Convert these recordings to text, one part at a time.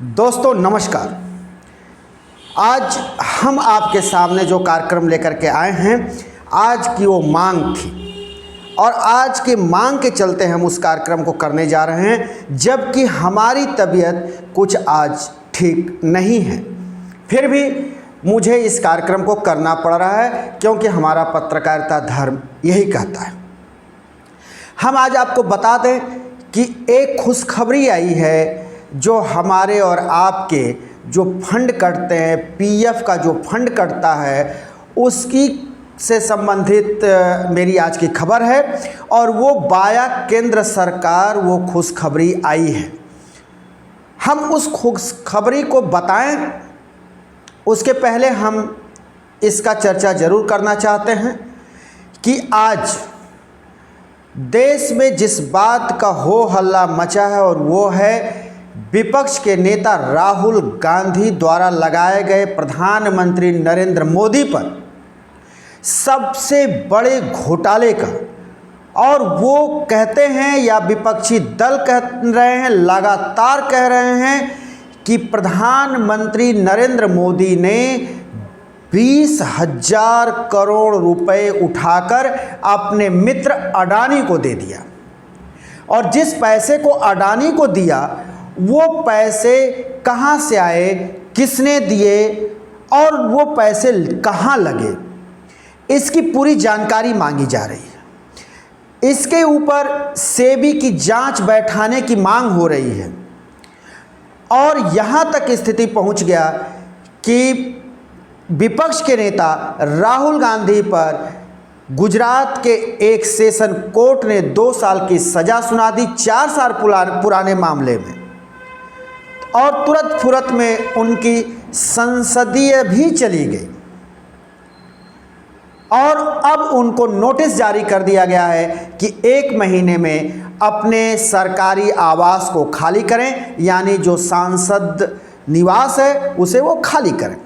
दोस्तों नमस्कार। आज हम आपके सामने जो कार्यक्रम लेकर के आए हैं, आज की वो मांग थी और आज की मांग के चलते हम उस कार्यक्रम को करने जा रहे हैं, जबकि हमारी तबीयत कुछ आज ठीक नहीं है। फिर भी मुझे इस कार्यक्रम को करना पड़ रहा है क्योंकि हमारा पत्रकारिता धर्म यही कहता है। हम आज आपको बता दें कि एक खुशखबरी आई है जो हमारे और आपके जो फंड कटते हैं, पीएफ का जो फंड कटता है, उसकी से संबंधित मेरी आज की खबर है और वो बाया केंद्र सरकार वो खुशखबरी आई है। हम उस खुशखबरी को बताएं उसके पहले हम इसका चर्चा ज़रूर करना चाहते हैं कि आज देश में जिस बात का हो हल्ला मचा है और वो है विपक्ष के नेता राहुल गांधी द्वारा लगाए गए प्रधानमंत्री नरेंद्र मोदी पर सबसे बड़े घोटाले का। और वो कहते हैं या विपक्षी दल कह रहे हैं, लगातार कह रहे हैं कि प्रधानमंत्री नरेंद्र मोदी ने 20,000 करोड़ रुपए उठाकर अपने मित्र अडानी को दे दिया और जिस पैसे को अडानी को दिया वो पैसे कहाँ से आए, किसने दिए और वो पैसे कहाँ लगे, इसकी पूरी जानकारी मांगी जा रही है। इसके ऊपर सेबी की जांच बैठाने की मांग हो रही है और यहाँ तक स्थिति पहुँच गया कि विपक्ष के नेता राहुल गांधी पर गुजरात के एक सेशन कोर्ट ने 2 साल की सज़ा सुना दी 4 साल पुराने मामले में, और तुरंत फुरत में उनकी संसदीय भी चली गई और अब उनको नोटिस जारी कर दिया गया है कि 1 महीने में अपने सरकारी आवास को खाली करें, यानी जो सांसद निवास है उसे वो खाली करें।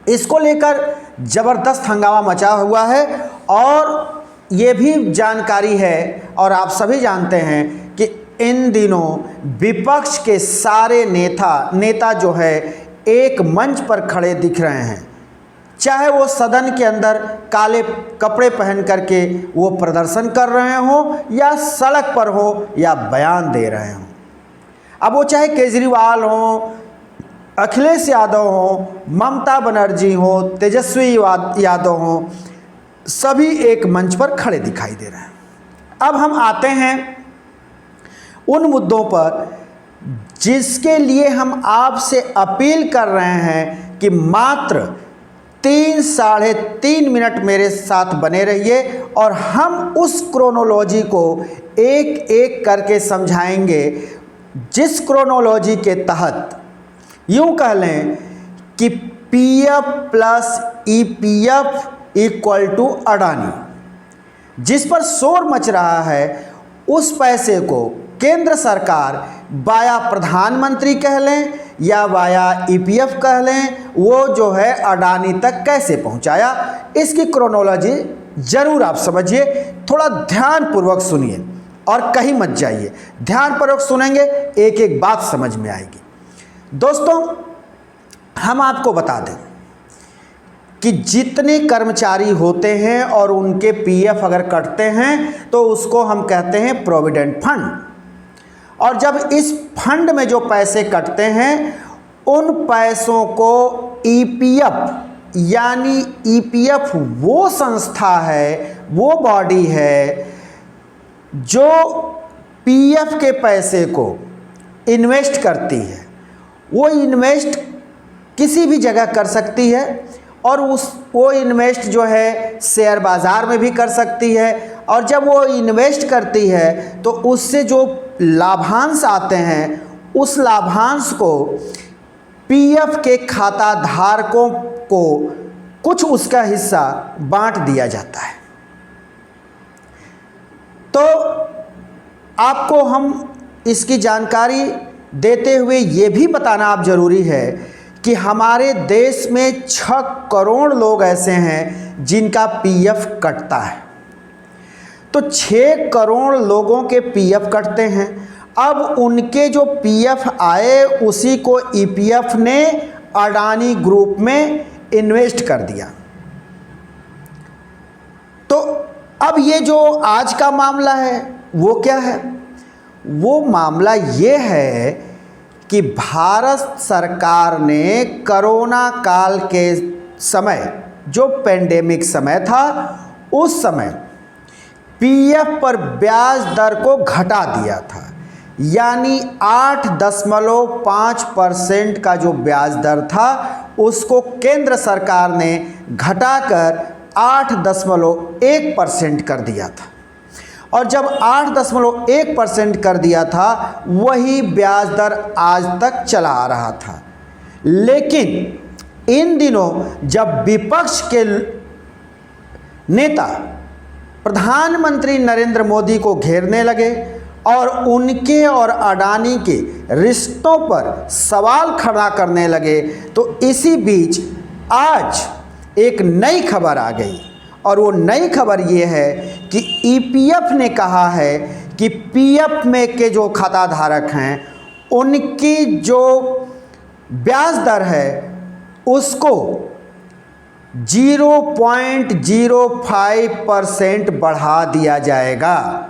इसको लेकर ज़बरदस्त हंगामा मचा हुआ है और ये भी जानकारी है और आप सभी जानते हैं कि इन दिनों विपक्ष के सारे नेता जो है एक मंच पर खड़े दिख रहे हैं, चाहे वो सदन के अंदर काले कपड़े पहन करके वो प्रदर्शन कर रहे हों या सड़क पर हो या बयान दे रहे हों। अब वो चाहे केजरीवाल हों, अखिलेश यादव हों, ममता बनर्जी हों, तेजस्वी यादव हों, सभी एक मंच पर खड़े दिखाई दे रहे हैं। अब हम आते हैं उन मुद्दों पर जिसके लिए हम आपसे अपील कर रहे हैं कि मात्र 3-3.5 मिनट मेरे साथ बने रहिए और हम उस क्रोनोलॉजी को एक एक करके समझाएंगे, जिस क्रोनोलॉजी के तहत यूं कह लें कि PF plus EPF equal to Adani, जिस पर शोर मच रहा है, उस पैसे को केंद्र सरकार वाया प्रधानमंत्री कह लें या वाया ईपीएफ कह लें, वो जो है अडानी तक कैसे पहुंचाया, इसकी क्रोनोलॉजी ज़रूर आप समझिए। थोड़ा ध्यानपूर्वक सुनिए और कहीं मत जाइए, ध्यानपूर्वक सुनेंगे एक एक बात समझ में आएगी। दोस्तों हम आपको बता दें कि जितने कर्मचारी होते हैं और उनके पीएफ अगर कटते हैं तो उसको हम कहते हैं प्रोविडेंट फंड, और जब इस फंड में जो पैसे कटते हैं उन पैसों को ईपीएफ, यानी ईपीएफ वो संस्था है, वो बॉडी है जो पीएफ के पैसे को इन्वेस्ट करती है। वो इन्वेस्ट किसी भी जगह कर सकती है और वो इन्वेस्ट जो है शेयर बाज़ार में भी कर सकती है, और जब वो इन्वेस्ट करती है तो उससे जो लाभांश आते हैं उस लाभांश को पीएफ के खाता धारकों को कुछ उसका हिस्सा बांट दिया जाता है। तो आपको हम इसकी जानकारी देते हुए ये भी बताना आप ज़रूरी है कि हमारे देश में 6 करोड़ लोग ऐसे हैं जिनका पीएफ कटता है। तो 6 करोड़ लोगों के पीएफ कटते हैं अब उनके जो पीएफ आए उसी को ईपीएफ ने अडानी ग्रुप में इन्वेस्ट कर दिया। तो अब ये जो आज का मामला है वो क्या है? वो मामला ये है कि भारत सरकार ने कोरोना काल के समय, जो पेंडेमिक समय था, उस समय पीएफ पर ब्याज दर को घटा दिया था। यानी 8.5% का जो ब्याज दर था उसको केंद्र सरकार ने घटाकर 8.1% कर दिया था। और जब 8.1% कर दिया था, वही ब्याज दर आज तक चला आ रहा था। लेकिन इन दिनों जब विपक्ष के नेता प्रधानमंत्री नरेंद्र मोदी को घेरने लगे और उनके और अडानी के रिश्तों पर सवाल खड़ा करने लगे, तो इसी बीच आज एक नई खबर आ गई। और वो नई खबर ये है कि ईपीएफ ने कहा है कि पीएफ में के जो खाता धारक हैं उनकी जो ब्याज दर है उसको 0.05% बढ़ा दिया जाएगा।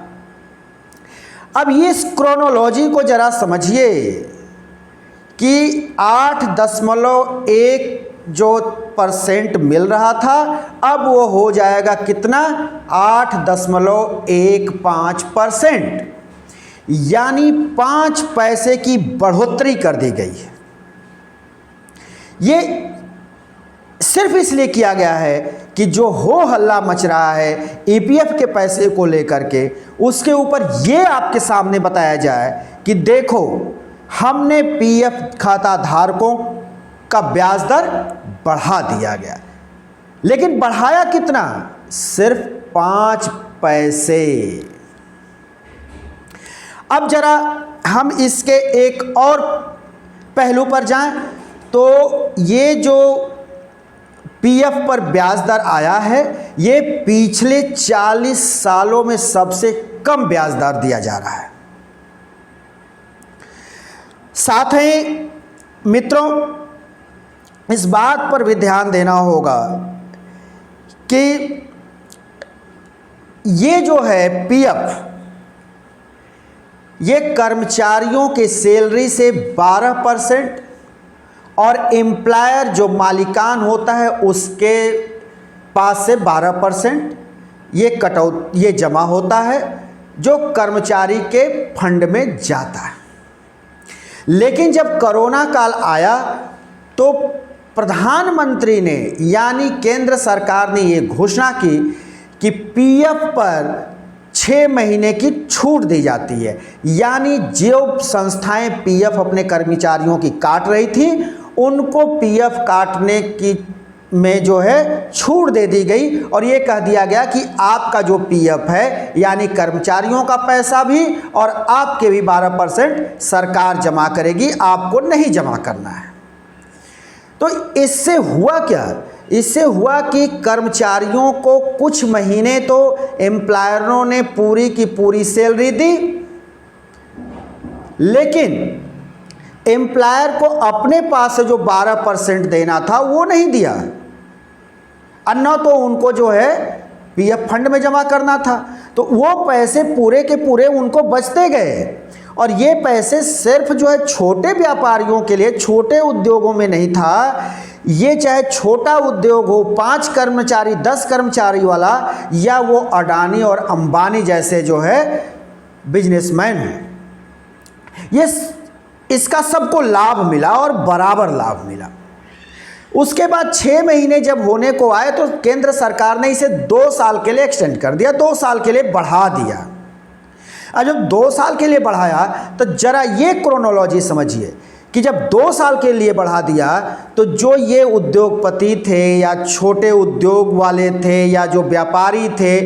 अब ये इस क्रोनोलॉजी को जरा समझिए कि 8.1 जो % मिल रहा था, अब वो हो जाएगा कितना? 8.15%। यानी 5 पैसे की बढ़ोतरी कर दी गई है। ये सिर्फ इसलिए किया गया है कि जो हो हल्ला मच रहा है ईपीएफ के पैसे को लेकर के, उसके ऊपर ये आपके सामने बताया जाए कि देखो, हमने पीएफ खाता धारकों का ब्याज दर बढ़ा दिया गया। लेकिन बढ़ाया कितना? सिर्फ 5 पैसे। अब जरा हम इसके एक और पहलू पर जाएं तो ये जो पीएफ पर ब्याज दर आया है, ये पिछले 40 सालों में सबसे कम ब्याज दर दिया जा रहा है। साथ ही मित्रों, इस बात पर भी ध्यान देना होगा कि ये जो है पीएफ, ये कर्मचारियों के सैलरी से 12% और एम्प्लॉयर जो मालिकान होता है उसके पास से 12% ये जमा होता है, जो कर्मचारी के फंड में जाता है। लेकिन जब कोरोना काल आया तो प्रधानमंत्री ने यानी केंद्र सरकार ने ये घोषणा की कि पीएफ पर 6 महीने की छूट दी जाती है। यानी जो संस्थाएं पीएफ अपने कर्मचारियों की काट रही थी, उनको पीएफ काटने की में जो है छूट दे दी गई और ये कह दिया गया कि आपका जो पीएफ है, यानी कर्मचारियों का पैसा भी और आपके भी 12% सरकार जमा करेगी, आपको नहीं जमा करना है। तो इससे हुआ क्या? इससे हुआ कि कर्मचारियों को कुछ महीने तो एम्प्लॉयरों ने पूरी की पूरी सैलरी दी, लेकिन एम्प्लॉयर को अपने पास से जो 12% देना था वो नहीं दिया, अन्ना तो उनको जो है पीएफ फंड में जमा करना था। तो वो पैसे पूरे के पूरे उनको बचते गए और ये पैसे सिर्फ जो है छोटे व्यापारियों के लिए, छोटे उद्योगों में नहीं था। ये चाहे छोटा उद्योग हो, 5 कर्मचारी 10 कर्मचारी वाला, या वो अडानी और अंबानी जैसे जो है बिजनेसमैन हैं, ये इसका सबको लाभ मिला और बराबर लाभ मिला। उसके बाद 6 महीने जब होने को आए तो केंद्र सरकार ने इसे 2 साल के लिए एक्सटेंड कर दिया, 2 साल के लिए बढ़ा दिया। और जब 2 साल के लिए बढ़ाया तो जरा ये क्रोनोलॉजी समझिए कि जब 2 साल के लिए बढ़ा दिया तो जो ये उद्योगपति थे या छोटे उद्योग वाले थे या जो व्यापारी थे,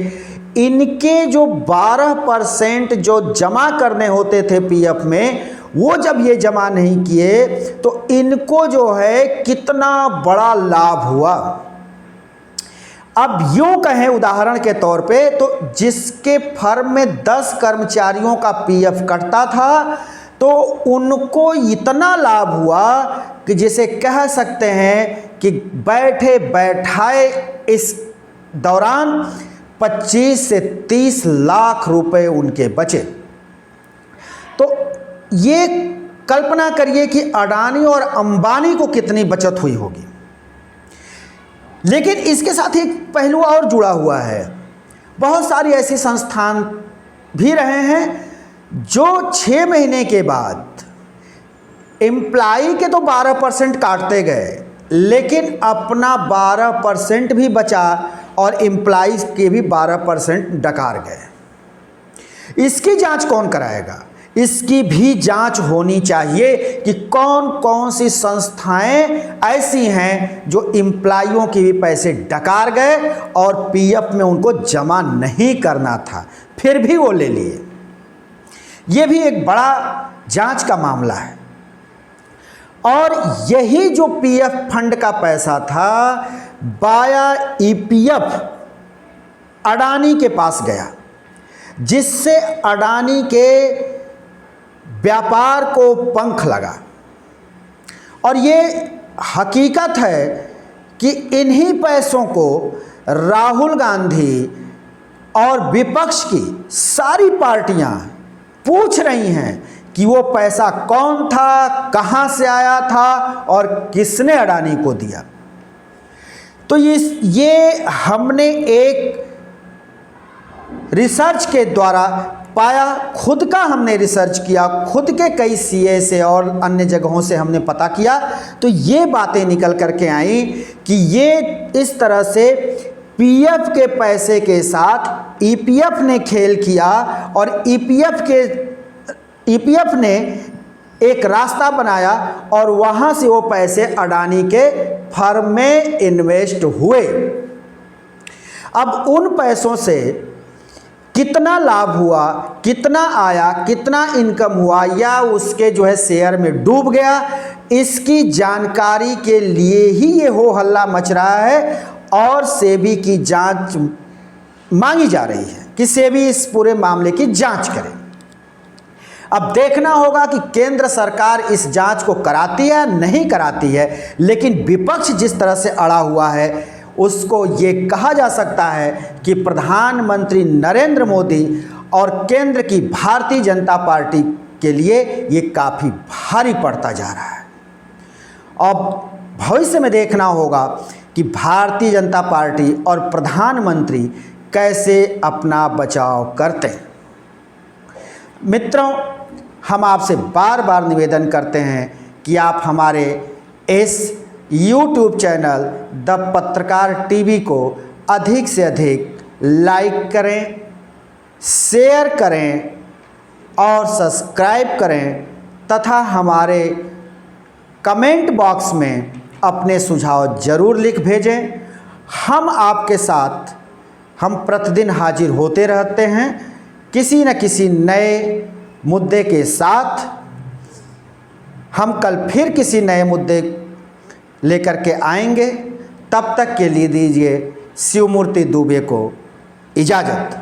इनके जो 12% जो जमा करने होते थे पीएफ में, वो जब ये जमा नहीं किए तो इनको जो है कितना बड़ा लाभ हुआ। अब यूं कहें उदाहरण के तौर पे, तो जिसके फर्म में 10 कर्मचारियों का पीएफ कटता था तो उनको इतना लाभ हुआ कि जिसे कह सकते हैं कि बैठे बैठाए इस दौरान 25 से 30 लाख रुपए उनके बचे। तो ये कल्पना करिए कि अडानी और अंबानी को कितनी बचत हुई होगी। लेकिन इसके साथ एक पहलू और जुड़ा हुआ है। बहुत सारी ऐसी संस्थान भी रहे हैं जो 6 महीने के बाद एम्प्लाई के तो 12% काटते गए, लेकिन अपना 12% भी बचा और एम्प्लॉइज के भी 12% डकार गए। इसकी जांच कौन कराएगा? इसकी भी जांच होनी चाहिए कि कौन कौन सी संस्थाएं ऐसी हैं जो एम्प्लॉइयों के भी पैसे डकार गए और पीएफ में उनको जमा नहीं करना था, फिर भी वो ले लिए। ये भी एक बड़ा जांच का मामला है। और यही जो पीएफ फंड का पैसा था बाया ईपीएफ अडानी के पास गया, जिससे अडानी के व्यापार को पंख लगा। और ये हकीकत है कि इन्हीं पैसों को राहुल गांधी और विपक्ष की सारी पार्टियां पूछ रही हैं कि वो पैसा कौन था, कहां से आया था और किसने अडानी को दिया। तो ये हमने एक रिसर्च के द्वारा पाया, खुद का हमने रिसर्च किया, खुद के कई सीए से और अन्य जगहों से हमने पता किया, तो ये बातें निकल करके आई कि ये इस तरह से पीएफ के पैसे के साथ ईपीएफ ने खेल किया और ईपीएफ ने एक रास्ता बनाया और वहाँ से वो पैसे अडानी के फर्म में इन्वेस्ट हुए। अब उन पैसों से कितना लाभ हुआ, कितना आया, कितना इनकम हुआ या उसके जो है शेयर में डूब गया, इसकी जानकारी के लिए ही ये हो हल्ला मच रहा है और सेबी की जांच मांगी जा रही है कि सेबी इस पूरे मामले की जांच करे। अब देखना होगा कि केंद्र सरकार इस जांच को कराती है नहीं कराती है, लेकिन विपक्ष जिस तरह से अड़ा हुआ है उसको ये कहा जा सकता है कि प्रधानमंत्री नरेंद्र मोदी और केंद्र की भारतीय जनता पार्टी के लिए ये काफ़ी भारी पड़ता जा रहा है। अब भविष्य में देखना होगा कि भारतीय जनता पार्टी और प्रधानमंत्री कैसे अपना बचाव करते हैं। मित्रों, हम आपसे बार बार निवेदन करते हैं कि आप हमारे इस YouTube चैनल द पत्रकार टीवी को अधिक से अधिक लाइक करें, शेयर करें और सब्सक्राइब करें तथा हमारे कमेंट बॉक्स में अपने सुझाव ज़रूर लिख भेजें। हम आपके साथ हम प्रतिदिन हाजिर होते रहते हैं किसी न किसी नए मुद्दे के साथ। हम कल फिर किसी नए मुद्दे लेकर के आएंगे। तब तक के लिए दीजिए शिवमूर्ति दुबे को इजाज़त।